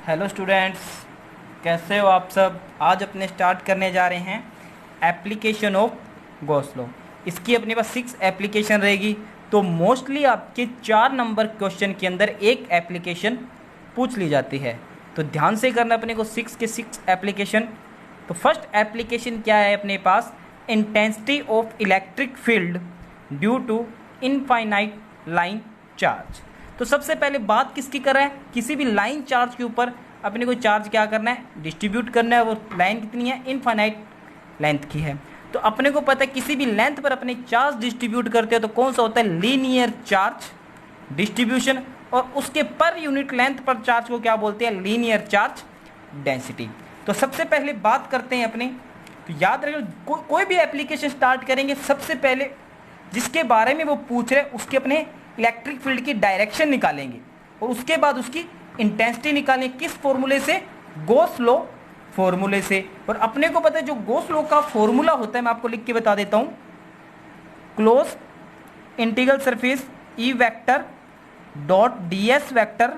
Hello students, कैसे हो आप सब। आज अपने स्टार्ट करने जा रहे हैं एप्लीकेशन ऑफ गॉस लॉ। इसकी अपने पास 6 एप्लीकेशन रहेगी। तो मोस्टली आपके 4 नंबर क्वेश्चन के अंदर एक एप्लीकेशन पूछ ली जाती है, तो ध्यान से करना अपने को 6 के 6 एप्लीकेशन। तो फर्स्ट एप्लीकेशन क्या है अपने पास, intensity of electric field due to infinite line charge. तो सबसे पहले बात किसकी कर रहा है, किसी भी लाइन चार्ज के ऊपर अपने को चार्ज क्या करना है, डिस्ट्रीब्यूट करना है। वो लाइन कितनी है, इनफाइनाइट लेंथ की है। तो अपने को पता है किसी भी लेंथ पर अपने चार्ज डिस्ट्रीब्यूट करते हैं तो कौन सा होता है, लीनियर चार्ज डिस्ट्रीब्यूशन। और उसके पर यूनिट लेंथ पर चार्ज को क्या बोलते हैं, लीनियर चार्ज डेंसिटी। तो सबसे पहले बात करते हैं अपने, तो याद रखिए कोई भी एप्लीकेशन स्टार्ट करेंगे सबसे पहले जिसके बारे में वो पूछ रहे उसके अपने इलेक्ट्रिक फील्ड की डायरेक्शन निकालेंगे और उसके बाद उसकी इंटेंसिटी निकालेंगे। किस फॉर्मूले से, गॉस लॉ फॉर्मूले से। और अपने को पता है जो गॉस लॉ का फॉर्मूला होता है, मैं आपको लिख के बता देता हूं, close integral surface E vector dot D S vector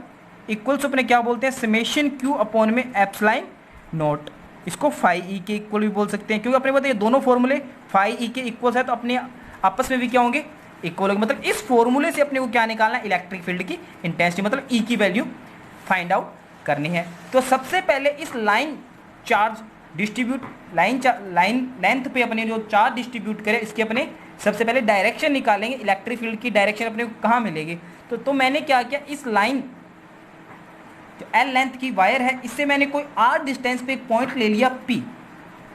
equals अपने क्या बोलते हैं, समेशन क्यू अपॉन में एप्सिलॉन नॉट। इसको फाई ई के इक्वल भी बोल सकते हैं, क्योंकि अपने पता है ये दोनों फॉर्मूले फाई ई के इक्वल है, तो अपने आपस में भी क्या होंगे, इक्वल होंगे। मतलब इस फॉर्मूले से अपने को क्या निकालना है, इलेक्ट्रिक फील्ड की इंटेंसिटी, मतलब ई की वैल्यू फाइंड आउट करनी है। तो सबसे पहले इस line charge distribute line length पे अपने जो चार्ज डिस्ट्रीब्यूट करें इसके अपने सबसे पहले डायरेक्शन निकालेंगे। इलेक्ट्रिक फील्ड की डायरेक्शन अपने को कहाँ मिलेगी, तो मैंने क्या किया, इस लाइन जो एल लेंथ की वायर है इससे मैंने कोई आर डिस्टेंस पे एक पॉइंट ले लिया पी,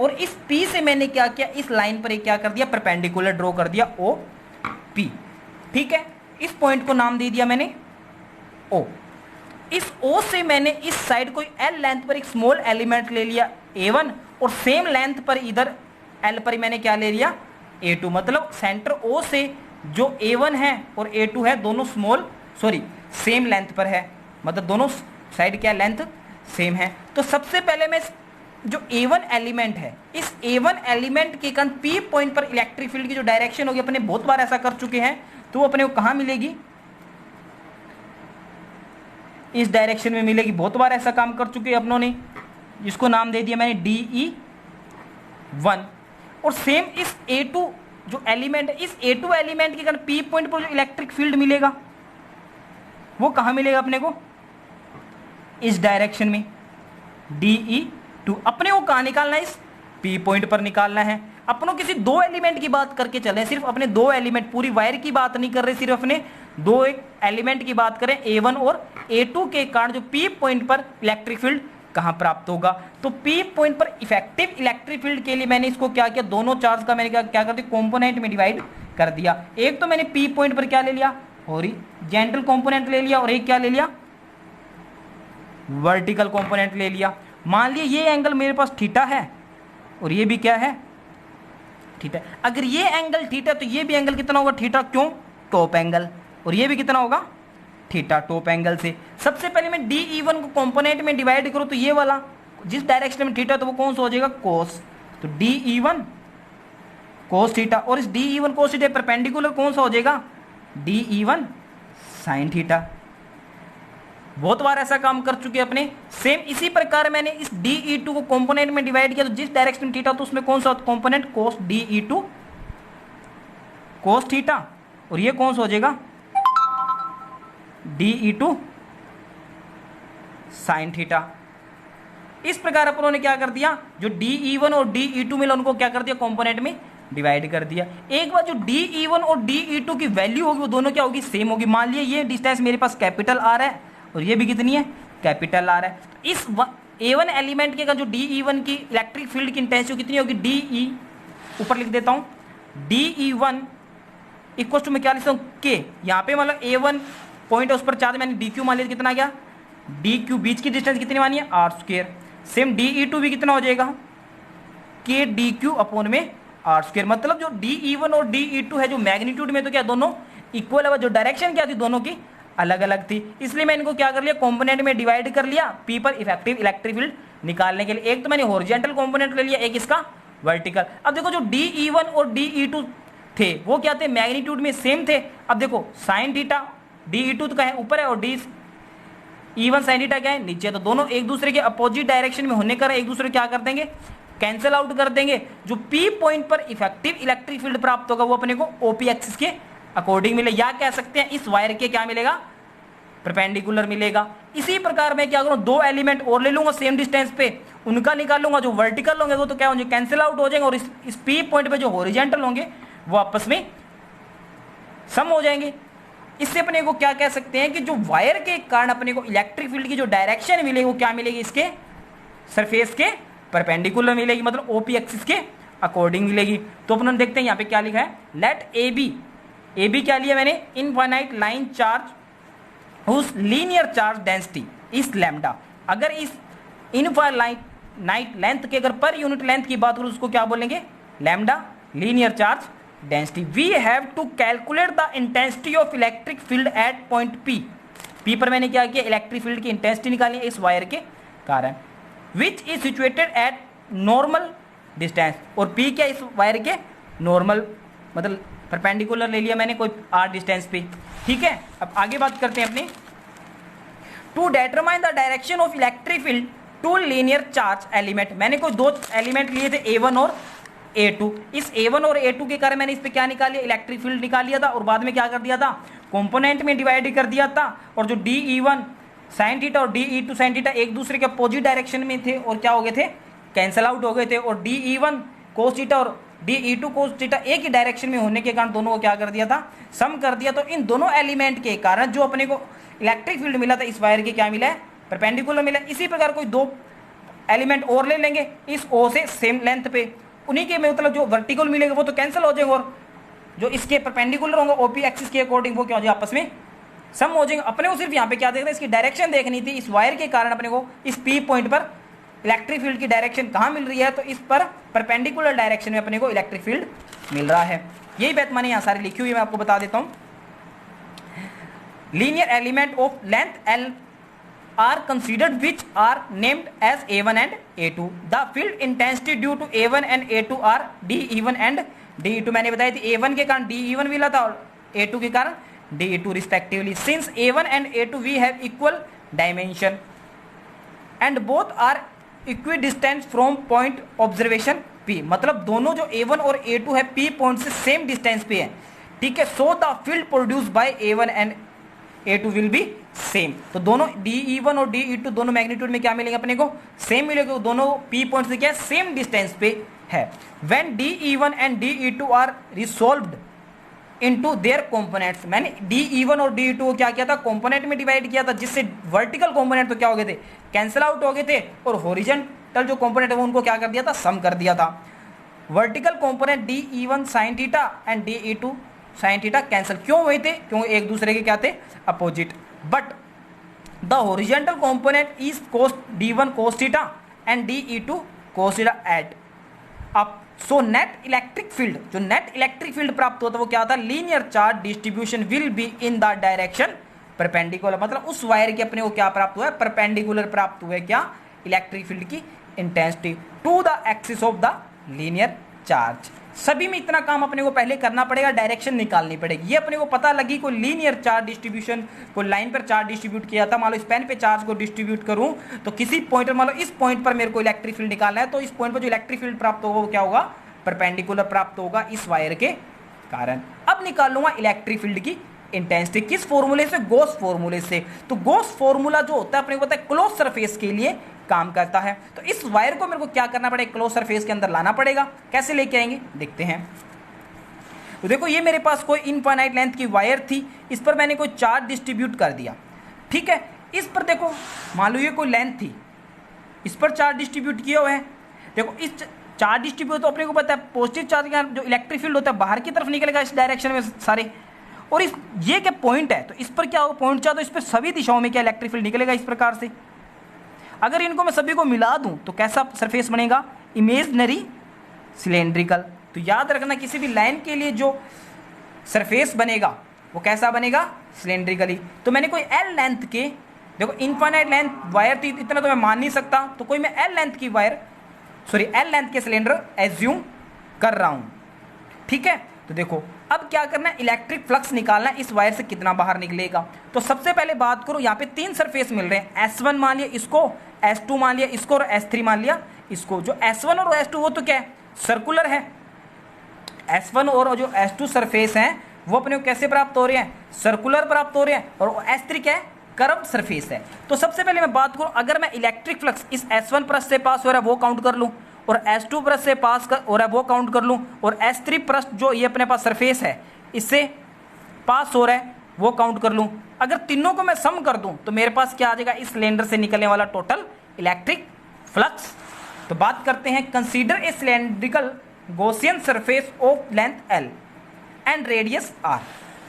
और इस पी से मैंने क्या किया, इस लाइन पर एक क्या कर दिया, परपेंडिकुलर ड्रॉ कर दिया ओ पी। ठीक है, इस पॉइंट को नाम दे दिया मैंने ओ। इस ओ से मैंने इस साइड कोई एल लेंथ पर एक स्मॉल एलिमेंट ले लिया A1, और सेम लेंथ पर इधर एल पर मैंने क्या ले लिया, A2। मतलब सेंटर ओ से जो A1 है और A2 है दोनों सेम लेंथ पर है, मतलब दोनों साइड क्या लेंथ सेम है। तो सबसे पहले मैं जो A1 एलिमेंट है, इस A1 एलिमेंट के कारण P पॉइंट पर इलेक्ट्रिक फील्ड की जो डायरेक्शन होगी, अपने बहुत बार ऐसा कर चुके हैं, तो वो अपने को कहां मिलेगी, इस डायरेक्शन में मिलेगी। बहुत बार ऐसा काम कर चुके हैं अपनों ने, जिसको नाम दे दिया मैंने DE1। और सेम इस A2 जो एलिमेंट है, इस A2 एलिमेंट के कारण P पॉइंट पर जो इलेक्ट्रिक फील्ड मिलेगा वो कहां मिलेगा अपने को, इस डायरेक्शन में DE2। अपने को कहां निकालना है, इस P पॉइंट पर निकालना है। अपनों किसी दो एलिमेंट की बात करके चले, सिर्फ अपने दो एलिमेंट, पूरी वायर की बात नहीं कर रहे, सिर्फ अपने दो एक एलिमेंट की बात करें, A1 और A2 के कारण जो P पॉइंट पर इलेक्ट्रिक फील्ड कहां प्राप्त होगा। तो P पॉइंट पर इफेक्टिव इलेक्ट्रिक फील्ड के लिए मैंने इसको क्या किया, दोनों चार्ज का मैंने क्या कर दिया, कंपोनेंट में डिवाइड कर दिया। एक तो मैंने P पॉइंट पर क्या ले लिया, हॉरिजॉन्टल कंपोनेंट ले लिया, और एक क्या ले लिया, वर्टिकल कंपोनेंट ले लिया। मान लिया ये एंगल मेरे पास थीटा है और ये भी क्या है, थीटा। अगर ये एंगल थीटा तो ये भी एंगल कितना होगा, थीटा। क्यों, टॉप एंगल। और ये भी कितना होगा, थीटा, टॉप एंगल से। सबसे पहले मैं DE1 को कंपोनेंट में डिवाइड करूं तो ये वाला जिस डायरेक्शन में थीटा तो वो कौन सा हो जाएगा, कोस। तो DE1 कोस थीटा, और इस DE1 कोस थीटा परपेंडिकुलर कौन सा हो जाएगा, DE1 साइन थीटा। बहुत बार ऐसा काम कर चुके हैं अपने। सेम इसी प्रकार मैंने इस DE2 को कंपोनेंट में डिवाइड किया, तो जिस डायरेक्शन में थीटा तो उसमें कौन सा कंपोनेंट, कोस DE2 कोस थीटा, और ये कौन सा हो जाएगा, DE2 साइन थीटा। इस प्रकार अपन ने क्या कर दिया, जो DE1 और DE2 मिला उनको क्या कर दिया, कंपोनेंट में डिवाइड कर दिया। एक बार जो DE1 और DE2 की वैल्यू होगी वो दोनों क्या होगी, सेम होगी। मान लिया ये डिस्टेंस मेरे पास कैपिटल आर है और ये भी कितनी है, कैपिटल आर है। इस A1 एलिमेंट के का जो DE1 की इलेक्ट्रिक फील्ड की इंटेंसिटी कितनी होगी, DE ऊपर लिख देता हूं, DE1 इक्वल टू मैं क्या लिखता हूं, K। यहाँ पे मतलब A1 पॉइंट है उस पर चार्ज मैंने DQ मान लिया, कितना गया, DQ। बीच की डिस्टेंस कितनी मानी है, R²। सेम DE2 भी कितना हो जाएगा, K DQ अपॉन में R²। मतलब जो DE1 और DE2 है, जो मैग्नीट्यूड में तो क्या दोनों इक्वल है, जो डायरेक्शन क्या थी दोनों की अलग अलग थी, इसलिए मैं इनको क्या कर लिया, कंपोनेंट में डिवाइड कर लिया P पर इफेक्टिव इलेक्ट्रिक फील्ड निकालने के लिए। एक तो मैंने हॉरिजॉन्टल कंपोनेंट ले लिया, एक इसका वर्टिकल। अब देखो जो DE1 और DE2 थे वो क्या थे, मैग्नीट्यूड में सेम थे। अब देखो साइन थीटा DE2 तो का है ऊपर है और E1 sin थीटा क्या है, नीचे, तो दोनों एक दूसरे के अपोजिट डायरेक्शन में होने का एक दूसरे क्या कर देंगे, कैंसिल आउट कर देंगे। जो P पॉइंट पर इफेक्टिव इलेक्ट्रिक फील्ड प्राप्त होगा वो अपने को OP एक्सिस के अकॉर्डिंग मिले, या कह सकते हैं इस वायर के क्या मिलेगा, परपेंडिकुलर मिलेगा। इसी प्रकार मैं क्या करूं, दो एलिमेंट और ले लूंगा सेम डिस्टेंस पे, उनका निकालूंगा, जो वर्टिकल होंगे वो तो क्या होंगे, कैंसिल आउट हो जाएंगे, और इस P पॉइंट पे जो हॉरिजॉन्टल होंगे वो आपस में सम हो जाएंगे। इससे अपने को क्या कह सकते हैं कि जो वायर के कारण अपने को इलेक्ट्रिक फील्ड की जो डायरेक्शन मिलेगी वो क्या मिलेगी, इसके सरफेस के परपेंडिकुलर मिलेगी, मतलब OP एक्सिस के अकॉर्डिंग मिलेगी। तो अपन देखते हैं यहाँ पे क्या लिखा है, लेट AB क्या लिया मैंने, इनफाइनाइट लाइन चार्ज उस लीनियर चार्ज डेंसिटी इस लैम्डा। अगर इस इनफाइनाइट लेंथ के अगर पर यूनिट लेंथ की बात करूं उसको क्या बोलेंगे, lambda linear charge density. We have to calculate the intensity of electric field at point P पर मैंने क्या किया, इलेक्ट्रिक फील्ड की इंटेंसिटी निकाली है इस वायर के कारण, which is situated at normal distance, और P क्या, इस वायर के नॉर्मल मतलब परपेंडिकुलर ले लिया मैंने कोई R डिस्टेंस पे। ठीक है, अब आगे बात करते हैं अपने, to determine the direction of electric field to linear charge element. मैंने कोई दो एलिमेंट लिए थे A1 और A2, इस A1 और A2 के कारण मैंने इस पे क्या निकाल लिया, इलेक्ट्रिक फील्ड निकाल लिया था, और बाद में क्या कर दिया था, कंपोनेंट में डिवाइड कर दिया था, और जो DE1 sin थीटा और DE2 sin थीटा एक दूसरे के अपोजिट डायरेक्शन में थे और क्या हो गए थे, कैंसिल आउट हो गए थे, और DE1 cos थीटा और DE2 cos थीटा एक ही डायरेक्शन में होने के कारण दोनों को क्या कर दिया था, सम कर दिया। तो इन दोनों एलिमेंट के कारण जो अपने को इलेक्ट्रिक फील्ड मिला था इस वायर के क्या मिला है, परपेंडिकुलर मिला। इसी प्रकार कोई दो एलिमेंट और ले लेंगे इस O से सेम लेंथ पे, उन्हीं के मतलब जो वर्टिकल मिलेंगे वो तो कैंसिल हो जाएंगे, और जो इसके परपेंडिकुलर होंगे OP एक्सिस के अकॉर्डिंग वो क्या हो जाएगा, आपस में सम हो जाएंगे। अपने को सिर्फ यहाँ पे क्या देखना है, इसकी डायरेक्शन देखनी थी, इस वायर के कारण अपने को इस P पॉइंट पर इलेक्ट्रिक फील्ड की डायरेक्शन कहाँ मिल रही है, तो इस पर परपेंडिकुलर डायरेक्शन में अपने को इलेक्ट्रिक फील्ड मिल रहा है। यही बात मैंने यहाँ सारी लिखी हुई है, मैं आपको बता देता हूँ। Linear element of length L are considered which are named as A1 and A2. The field intensity due to A1 and A2 are DE1 and DE2। मैंने बताया थी A1 के कारण DE1 मिला था और A2 के कारण DE2 respectively. Since A1 and A2 we have equal dimension and both are equidistant from point observation P। मतलब दोनों जो A1 और A2 है P पॉइंट से सेम डिस्टेंस पे है, ठीक है। So the field produced by A1 and A2 will be same. तो दोनों DE1 और DE2 दोनों मैग्नीट्यूड में क्या मिलेंगे अपने को, सेम मिलेगा, दोनों P पॉइंट से क्या है, सेम डिस्टेंस पे है। When DE1 and DE2 are resolved into their components, मैंने DE1 और DE2 को क्या किया था, कंपोनेंट में डिवाइड किया था, जिससे वर्टिकल कंपोनेंट तो क्या हो गए थे, कैंसिल आउट हो गए थे, और हॉरिजॉन्टल जो कंपोनेंट है वो उनको क्या कर दिया था, सम कर दिया था। Vertical component DE1 sin theta and DE2 sin theta cancel क्यों हुए थे, क्योंकि एक दूसरे के क्या थे, अपोजिट। But the horizontal component is cos D1 cos theta and DE2 cos theta at अब। सो नेट इलेक्ट्रिक फील्ड, जो नेट इलेक्ट्रिक फील्ड प्राप्त होता है वो क्या होता है, linear charge distribution will be in the direction perpendicular. मतलब उस वायर के अपने को क्या प्राप्त हुआ है, परपेंडिकुलर प्राप्त हुआ है, क्या, इलेक्ट्रिक फील्ड की intensity to the axis of the linear charge. सभी में इतना काम अपने को पहले करना पड़ेगा, डायरेक्शन निकालनी पड़ेगी। ये अपने को पता लगी कोई लीनियर चार्ज डिस्ट्रीब्यूशन, कोई लाइन पर चार्ज डिस्ट्रीब्यूट किया था, मान लो इस पेन पे चार्ज को डिस्ट्रीब्यूट करूं तो किसी पॉइंट पर, मान लो इस पॉइंट पर मेरे को इलेक्ट्रिक फील्ड निकालना है, तो इस पॉइंट पर जो इलेक्ट्रिक फील्ड प्राप्त होगा वो क्या होगा, परपेंडिकुलर प्राप्त होगा इस वायर के कारण। अब निकाल लूंगा इलेक्ट्रिक फील्ड की इंटेंसिटी, किस फॉर्मूले से, गॉस फॉर्मूले से। तो गॉस फॉर्मूला जो होता है अपने को पता है क्लोज सरफेस के लिए काम करता है। तो इस वायर को मेरे को क्या करना पड़ेगा, क्लोज सरफेस के अंदर लाना पड़ेगा। कैसे लेके आएंगे देखते हैं। तो देखो ये मेरे पास कोई इनफाइनाइट लेंथ की वायर थी, इस पर मैंने कोई चार्ज डिस्ट्रीब्यूट कर दिया, ठीक है। इस पर देखो मान लो ये कोई लेंथ थी, इस पर चार्ज डिस्ट्रीब्यूट किया हुआ है। देखो इस चार्ज डिस्ट्रीब्यूट तो अपने को पता है पॉजिटिव चार्ज का जो इलेक्ट्रिक फील्ड होता है बाहर की तरफ निकलेगा इस डायरेक्शन में सारे, और इस ये क्या पॉइंट है, तो इस पर क्या होगा, पॉइंट चार्ज, तो इस पर सभी दिशाओं में क्या इलेक्ट्रिक फील्ड निकलेगा इस प्रकार से। अगर इनको मैं सभी को मिला दूं तो कैसा सरफेस बनेगा, इमेजनरी सिलेंड्रिकल। तो याद रखना किसी भी लाइन के लिए जो सरफेस बनेगा वो कैसा बनेगा, सिलेंड्रिकली। तो मैंने कोई L लेंथ के, देखो इनफाइनाइट लेंथ वायर थी, इतना तो मैं मान नहीं सकता, तो कोई मैं L लेंथ की वायर, सॉरी L लेंथ के सिलेंडर एज्यूम कर रहा हूं, ठीक है। तो देखो अब क्या करना है, इलेक्ट्रिक फ्लक्स निकालना है, इस वायर से कितना बाहर निकलेगा। तो सबसे पहले बात करो, यहाँ पे 3 सरफेस मिल रहे हैं, S1 मान लिया इसको, S2 मान लिया इसको और S3 मान लिया इसको। जो S1 और S2 वो तो क्या है, सर्कुलर है। S1 और जो S2 सरफेस हैं वो अपने को कैसे प्राप्त हो रहे हैं, सर्कुलर प्राप्त हो रहे हैं, और S3 क्या है, कर्व सरफेस है। तो सबसे पहले मैं बात करूं, अगर मैं इलेक्ट्रिक फ्लक्स इस S1 पृष्ठ से पास हो रहा है वो काउंट कर लूं, और S2 पृष्ठ से पास हो रहा है वो काउंट कर लूं, और S3 पृष्ठ जो ये अपने पास सरफेस है इससे पास हो रहा है वो काउंट कर लूं। अगर तीनों को मैं सम कर दूं तो मेरे पास क्या आ जाएगा, इस सिलेंडर से निकलने वाला टोटल इलेक्ट्रिक फ्लक्स। तो बात करते हैं, consider a cylindrical Gaussian surface of length L and radius R।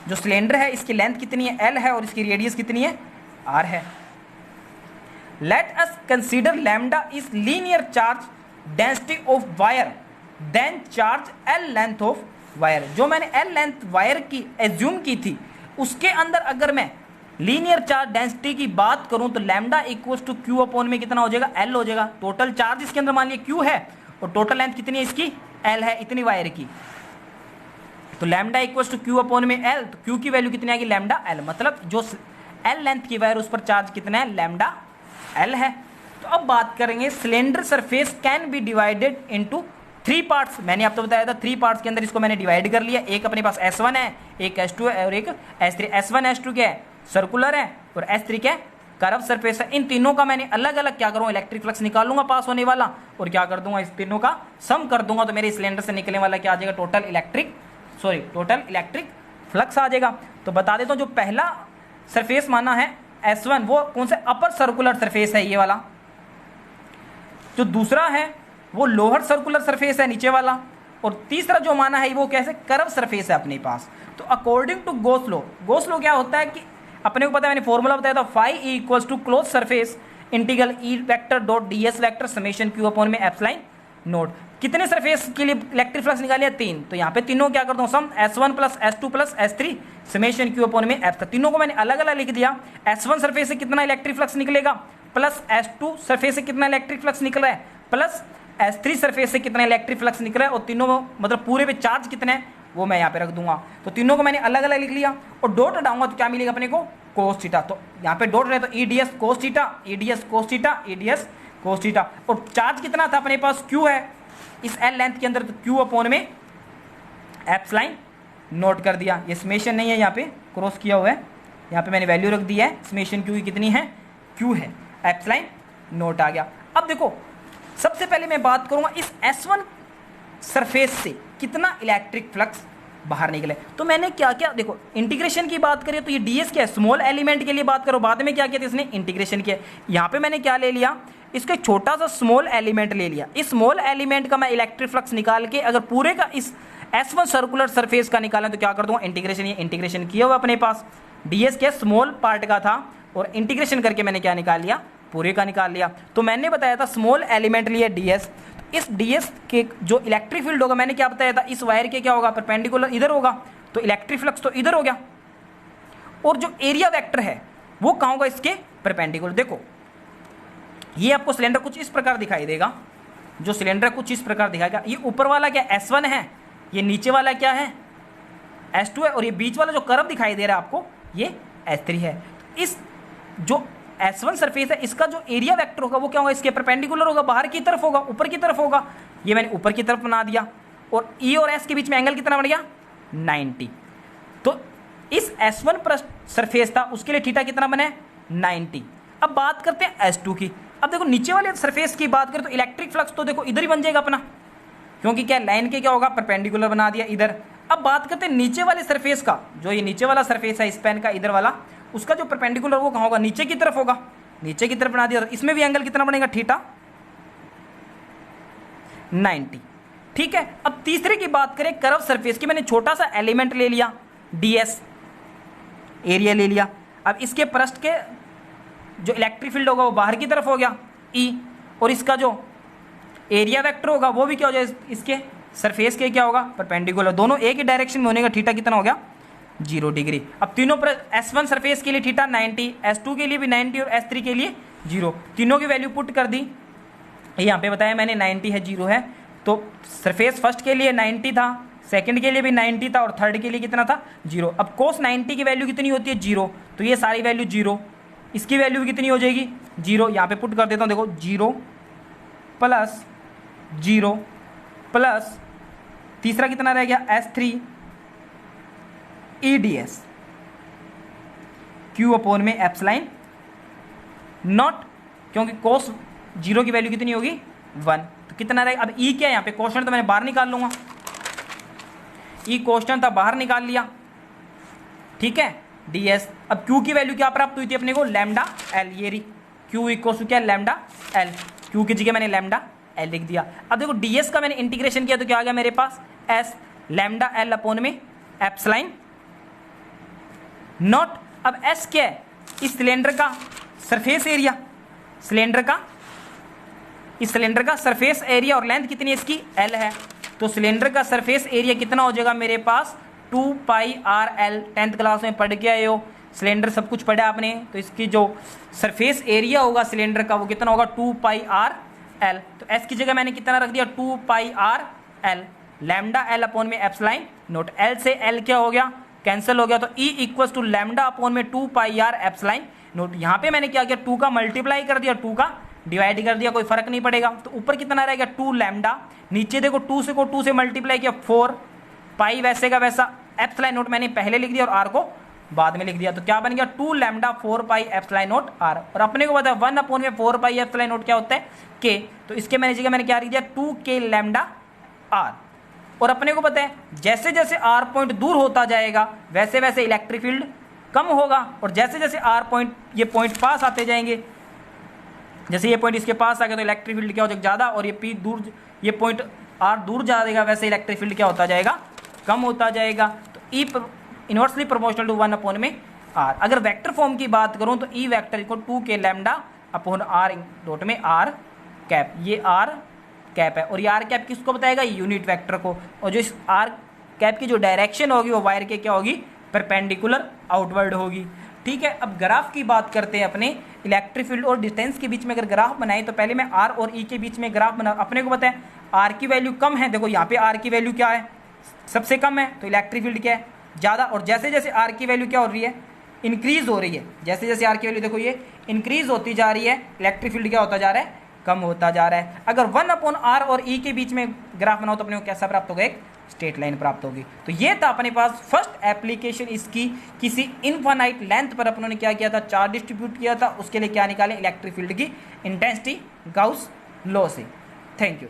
जो सिलेंडर है इसकी लेंथ कितनी है, L है, और इसकी रेडियस कितनी है, R है। Let us consider lambda is linear charge density of wire then charge L length of wire. जो मैंने L लेंथ वायर की एज्यूम की थी उसके अंदर अगर मैं लीनियर चार्ज डेंसिटी की बात करूं तो lambda equals to Q upon में कितना हो जाएगा, L हो जाएगा। टोटल चार्ज इसके अंदर मान लिया Q है और टोटल लेंथ कितनी है इसकी, L है, इतनी वायर की। तो lambda equals to Q upon में L, तो Q की वैल्यू कितनी आएगी, लैम्डा L। मतलब जो L लेंथ की वायर उस पर चार्ज कितना है, लैम्डा L है। तो अब बात करेंगे, cylinder surface can be divided into 3 parts. मैंने आपको बताया था 3 पार्ट्स के अंदर इसको मैंने डिवाइड कर लिया। एक अपने पास S1 है, एक S2 है और एक S3। S1 S2 क्या है, सर्कुलर है, और S3 क्या है, कर्व सरफेस है। इन तीनों का मैंने अलग अलग क्या करूँगा, इलेक्ट्रिक फ्लक्स निकाल लूंगा पास होने वाला, और क्या कर दूंगा, इस तीनों का सम कर दूंगा। तो मेरे सिलेंडर से निकलने वाला क्या आ जाएगा, टोटल इलेक्ट्रिक फ्लक्स आ जाएगा। तो बता देता हूँ, जो पहला सरफेस माना है S1 वो कौन सा, अपर सर्कुलर सरफेस है ये वाला। जो दूसरा है वो लोअर सर्कुलर सरफेस है नीचे वाला, और तीसरा जो माना है वो कैसे, कर्व सरफेस है अपने पास। तो अकॉर्डिंग टू गॉस लॉ क्या होता है कि अपने को पता है, मैंने फॉर्मूला बताया था, phi E equals to close surface integral E vector dot D S vector summation Q upon में एप्सिलॉन नोट। कितने सरफेस के लिए इलेक्ट्रिक फ्लक्स निकालिए, 3। तो यहाँ पे तीनों क्या करता हूँ, सम S1 plus S2 plus S3 summation Q upon में एफ। तीनों को मैंने अलग अलग लिख दिया। S1 सरफेस से कितना इलेक्ट्रिक फ्लक्स निकलेगा, प्लस S2 सरफेस से कितना इलेक्ट्रिक फ्लक्स निकल रहा है, प्लस S3 सरफेस से कितना इलेक्ट्रिक फ्लक्स निकल रहा है, और तीनों मतलब पूरे पे चार्ज कितने हैं वो मैं यहाँ पे रख दूंगा। तो तीनों को मैंने अलग अलग लिख लिया, और डॉट हटाऊंगा तो क्या मिलेगा अपने को, कोस थीटा। तो यहाँ पे डॉट रहे तो EDS cos theta, EDS cos theta, EDS cos theta. और चार्ज कितना था अपने पास, क्यू है इस एल लेंथ के अंदर, तो क्यू अपॉन में एप्सिलॉन नोट कर दिया। ये समेशन नहीं है, यहाँ पे क्रॉस किया हुआ है, यहाँ पे मैंने वैल्यू रख दी है, समेशन क्यू की कितनी है, क्यू है, एप्सिलॉन नोट आ गया। अब देखो, सबसे पहले मैं बात करूंगा इस S1 सरफेस से कितना इलेक्ट्रिक फ्लक्स बाहर निकले। तो मैंने क्या क्या, देखो इंटीग्रेशन की बात करें तो ये ds क्या है, स्मॉल एलिमेंट के लिए बात करो, बाद में क्या किया था इसने, इंटीग्रेशन किया। यहाँ पे मैंने क्या ले लिया, इसका एक छोटा सा स्मॉल एलिमेंट ले लिया। इस स्मॉल एलिमेंट का मैं इलेक्ट्रिक फ्लक्स निकाल के अगर पूरे का इस S1 सर्कुलर सरफेस का निकालें तो क्या कर दूंगा, इंटीग्रेशन। ये इंटीग्रेशन किया हुआ अपने पास, ds क्या स्मॉल पार्ट का था, और इंटीग्रेशन करके मैंने क्या निकाल लिया, पूरे का निकाल लिया। तो मैंने बताया था स्मॉल एलिमेंट लिया ds, इस ds के जो इलेक्ट्रिक फील्ड होगा मैंने क्या बताया था, इस वायर के क्या होगा, परपेंडिकुलर इधर होगा, तो इलेक्ट्रिक फ्लक्स तो इधर हो गया। और जो एरिया वेक्टर है वो कहाँ होगा, इसके परपेंडिकुलर। देखो ये आपको सिलेंडर कुछ इस प्रकार दिखाई देगा, जो सिलेंडर कुछ इस प्रकार दिखाएगा। ये ऊपर वाला क्या S1 है, ये नीचे वाला क्या है S2 है, और ये बीच वाला जो कर्व दिखाई दे रहा है आपको ये S3 है। इस जो S1 सरफेस है इसका जो एरिया वेक्टर होगा वो क्या होगा, इसके परपेंडिकुलर होगा, बाहर की तरफ होगा, ऊपर की तरफ होगा। ये मैंने ऊपर की तरफ बना दिया, और E और S के बीच में एंगल कितना बन गया, 90। तो इस S1 पर सरफेस था उसके लिए थीटा कितना बने, 90। अब बात करते हैं S2 की। अब देखो नीचे वाले सरफेस की बात करें तो इलेक्ट्रिक फ्लक्स तो देखो इधर ही बन जाएगा अपना, क्योंकि क्या लाइन के क्या होगा, परपेंडिकुलर बना दिया इधर। अब बात करते हैं नीचे वाले सरफेस का, जो ये नीचे वाला सरफेस है स्पैन का इधर वाला, उसका जो परपेंडिकुलर वो कहाँ होगा, नीचे की तरफ होगा, नीचे की तरफ बना दिया। इसमें भी एंगल कितना बनेगा, थीटा 90। ठीक है। अब तीसरे की बात करें कर्व सरफेस की, मैंने छोटा सा एलिमेंट ले लिया ds, एरिया ले लिया। अब इसके पृष्ठ के जो इलेक्ट्रिक फील्ड होगा वो बाहर की तरफ हो गया E, और इसका जो एरिया वेक्टर होगा वो भी क्या हो जाए, इसके सरफेस के क्या होगा, परपेंडिकुलर। दोनों एक ही डायरेक्शन में होने का, थीटा कितना हो गया, 0 डिग्री। अब तीनों पर S1 सरफेस के लिए थीटा 90, S2 के लिए भी 90 और S3 के लिए 0। तीनों की वैल्यू पुट कर दी, यहाँ पे बताया मैंने 90 है, 0 है। तो सरफेस फर्स्ट के लिए 90 था, सेकंड के लिए भी 90 था और थर्ड के लिए कितना था 0। अब कोस 90 की वैल्यू कितनी होती है 0, तो ये सारी वैल्यू 0, इसकी वैल्यू भी कितनी हो जाएगी 0। यहाँ पे पुट कर देता हूँ, देखो 0 प्लस 0 प्लस तीसरा कितना रह गया S3 EDS Q अपॉन में एप्सिलॉन नॉट, क्योंकि कोस 0 की वैल्यू कितनी होगी 1, तो कितना रहेगा। अब E क्या है यहाँ पे, क्वेश्चन तो मैंने बाहर निकाल लूंगा, E क्वेश्चन था बाहर निकाल लिया, ठीक है ds। अब Q की वैल्यू क्या प्राप्त हुई थी अपने को लैम्डा L, ये रही Q इक्वल टू क्या लैम्डा L, Q की जगह मैंने लैम्डा L लिख दिया। अब देखो ds का मैंने इंटीग्रेशन किया तो क्या आ गया मेरे पास S लैम्डा L अपॉन में एप्सिलॉन नॉट। अब S क्या है, इस सिलेंडर का सरफेस एरिया, सिलेंडर का इस सिलेंडर का सरफेस एरिया और लेंथ कितनी है इसकी L है, तो सिलेंडर का सरफेस एरिया कितना हो जाएगा मेरे पास 2 pi r L. 10th class में पढ़ के आए हो, सिलेंडर सब कुछ पढ़ा आपने, तो इसकी जो सरफेस एरिया होगा सिलेंडर का वो कितना होगा 2 पाई आर एल। तो S की जगह मैंने कितना रख दिया 2 pi r l lambda L upon में एप्सिलॉन नोट। L से L क्या हो गया कैंसिल हो गया, तो E equal to lambda upon में 2 पाई आर एप्सिलॉन नोट। यहाँ पे मैंने क्या किया 2 का मल्टीप्लाई कर दिया, 2 का डिवाइड कर दिया, कोई फर्क नहीं पड़ेगा। तो ऊपर कितना रहेगा 2 लैम्डा, नीचे देखो 2 से मल्टीप्लाई किया 4 पाई, वैसे का वैसा एप्सिलॉन नोट मैंने पहले लिख दिया और आर को बाद में लिख दिया, तो क्या बन गया 2 lambda 4 pi epsilon naught R. और अपने को पता है 1 अपॉन में 4 पाई एप्सिलॉन नोट क्या होता है के, तो इसके मैंने जगह मैंने क्या लिख दिया 2 के लैम्डा आर। और अपने को पता है जैसे जैसे आर पॉइंट दूर होता जाएगा वैसे वैसे इलेक्ट्रिक फील्ड कम होगा, और जैसे जैसे आर पॉइंट ये पॉइंट पास आते जाएंगे, जैसे ये पॉइंट इसके पास आ गया तो इलेक्ट्रिक फील्ड क्या हो जाएगा ज़्यादा, और ये पी दूर, ये पॉइंट आर दूर जाएगा वैसे इलेक्ट्रिक फील्ड क्या होता जाएगा कम होता जाएगा। तो ई इनवर्सली प्रोपोर्शनल टू 1 अपॉन में आर। अगर वेक्टर फॉर्म की बात करूं तो ई वेक्टर इक्वल 2 के लैम्डा अपॉन आर डॉट में आर कैप, ये आर कैप है, और ये आर कैप किसको बताएगा यूनिट वेक्टर को, और जो इस आर कैप की जो डायरेक्शन होगी वो वायर के क्या होगी परपेंडिकुलर आउटवर्ड होगी, ठीक है। अब ग्राफ की बात करते हैं अपने, इलेक्ट्रिक फील्ड और डिस्टेंस के बीच में अगर ग्राफ बनाए तो पहले मैं आर और ई के बीच में ग्राफ बना। अपने को पता है आर की वैल्यू कम है, देखो यहाँ पे आर की वैल्यू क्या है सबसे कम है, तो इलेक्ट्रिक फील्ड क्या है ज़्यादा, और जैसे जैसे आर की वैल्यू क्या हो रही है इंक्रीज हो रही है, जैसे जैसे आर की वैल्यू देखो ये इंक्रीज होती जा रही है, इलेक्ट्रिक फील्ड क्या होता जा रहा है कम होता जा रहा है। अगर 1 अपॉन आर और ई के बीच में ग्राफ बनाओ तो अपने को कैसा प्राप्त होगा एक स्ट्रेट लाइन प्राप्त होगी। तो ये था अपने पास फर्स्ट एप्लीकेशन इसकी, किसी इनफाइनाइट लेंथ पर अपनों ने क्या किया था चार्ज डिस्ट्रीब्यूट किया था, उसके लिए क्या निकाले इलेक्ट्रिक फील्ड की इंटेंसिटी गाउस लॉ से। Thank you.